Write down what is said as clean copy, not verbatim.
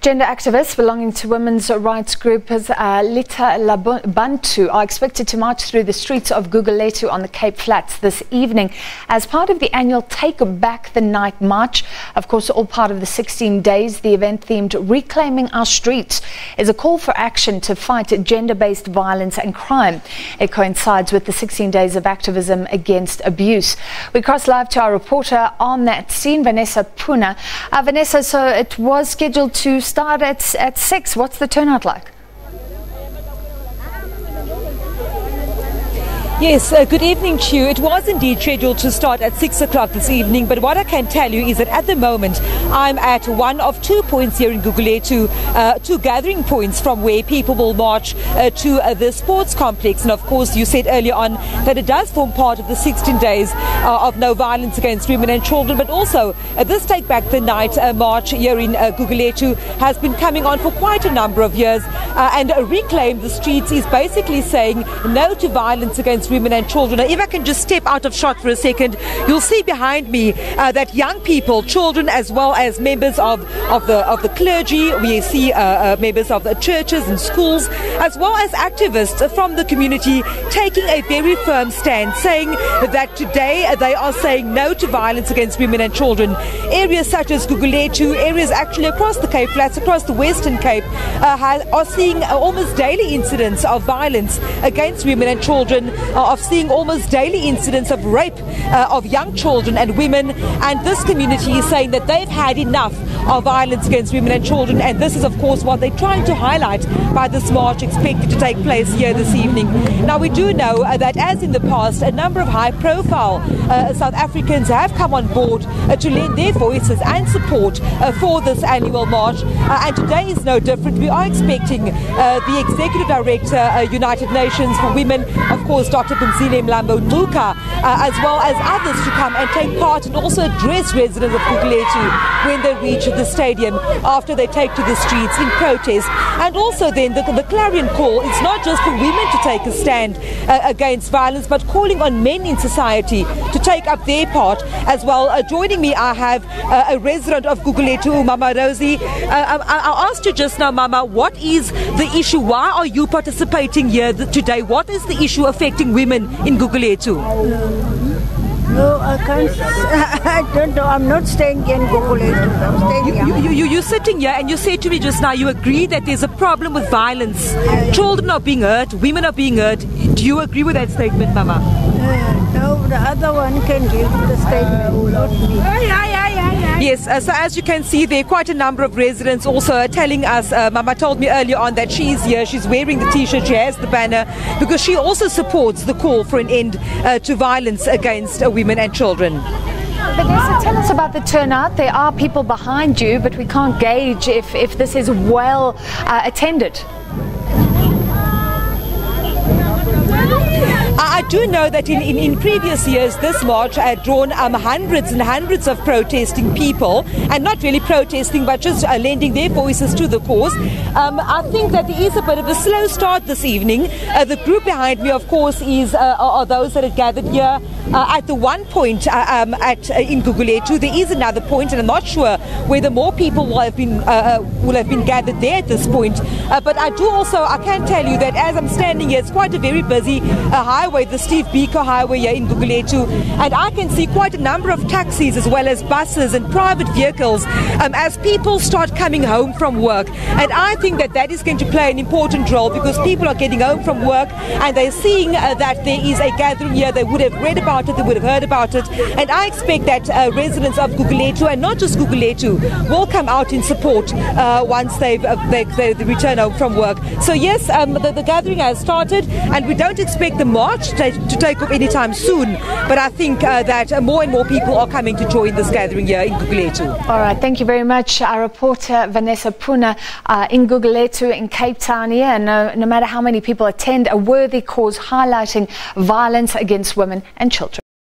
Gender activists belonging to women's rights group Ilitha Labantu are expected to march through the streets of Gugulethu on the Cape Flats this evening as part of the annual Take Back the Night march. Of course, all part of the 16 days. The event, themed Reclaiming Our Streets, is a call for action to fight gender-based violence and crime. It coincides with the 16 days of activism against abuse. We cross live to our reporter on that scene, Vanessa Poonah. Vanessa, so it was scheduled to start at 6. What's the turnout like? Yes, good evening to you. It was indeed scheduled to start at 6 o'clock this evening, but what I can tell you is that at the moment I'm at one of 2 points here in Gugulethu, 2 gathering points from where people will march to the sports complex. And of course, you said earlier on that it does form part of the 16 days of no violence against women and children, but also this Take Back the Night march here in Gugulethu has been coming on for quite a number of years, and Reclaim the Streets is basically saying no to violence against women and children. Now, if I can just step out of shot for a second, you'll see behind me that young people, children, as well as members of the clergy, we see members of the churches and schools, as well as activists from the community taking a very firm stand, saying that today they are saying no to violence against women and children. Areas such as Gugulethu, areas actually across the Cape Flats, across the Western Cape, are seeing almost daily incidents of violence against women and children, of seeing almost daily incidents of rape of young children and women. And this community is saying that they've had enough of violence against women and children, and this is of course what they're trying to highlight by this march expected to take place here this evening. Now, we do know that as in the past, a number of high profile South Africans have come on board to lend their voices and support for this annual march, and today is no different. We are expecting the Executive Director, United Nations for Women, of course Dr. Labantu, as well as others, to come and take part and also address residents of Gugulethu when they reach the stadium after they take to the streets in protest. And also then the clarion call is not just for women to take a stand against violence, but calling on men in society to take up their part as well. Joining me, I have a resident of Gugulethu, Mama Rosie. I asked you just now, Mama, what is the issue? Why are you participating here today? What is the issue affecting women in Gugulethu? No, I can't. I don't know. I'm not staying here in Gugulethu. I'm staying here. You're sitting here and you said to me just now you agree that there's a problem with violence. Children are being hurt, women are being hurt. Do you agree with that statement, Mama? No, the other one can give the statement, not me. Yes, so as you can see, there are quite a number of residents also telling us, Mama told me earlier on that she's here, she's wearing the t-shirt, she has the banner, because she also supports the call for an end to violence against women and children. Vanessa, tell us about the turnout. There are people behind you, but we can't gauge if this is well attended. I do know that in previous years this march had drawn hundreds and hundreds of protesting people, and not really protesting but just lending their voices to the cause. I think that there is a bit of a slow start this evening. The group behind me, of course, are those that had gathered here at the one point in Gugulethu. There is another point, and I'm not sure whether more people will have been gathered there at this point. But I can tell you that as I'm standing here, it's quite a very busy highway, the Steve Biko highway here in Gugulethu, and I can see quite a number of taxis as well as buses and private vehicles as people start coming home from work. And I think that is going to play an important role, because people are getting home from work and they're seeing that there is a gathering here. They would have read about it, they would have heard about it, and I expect that residents of Gugulethu, and not just Gugulethu, will come out in support once they return home from work. So yes, the gathering has started, and we don't expect the march to take off anytime soon, but I think that more and more people are coming to join this gathering here in Gugulethu. All right, thank you very much. Our reporter Vanessa Poonah in Gugulethu in Cape Town here, and no matter how many people attend, a worthy cause highlighting violence against women and children.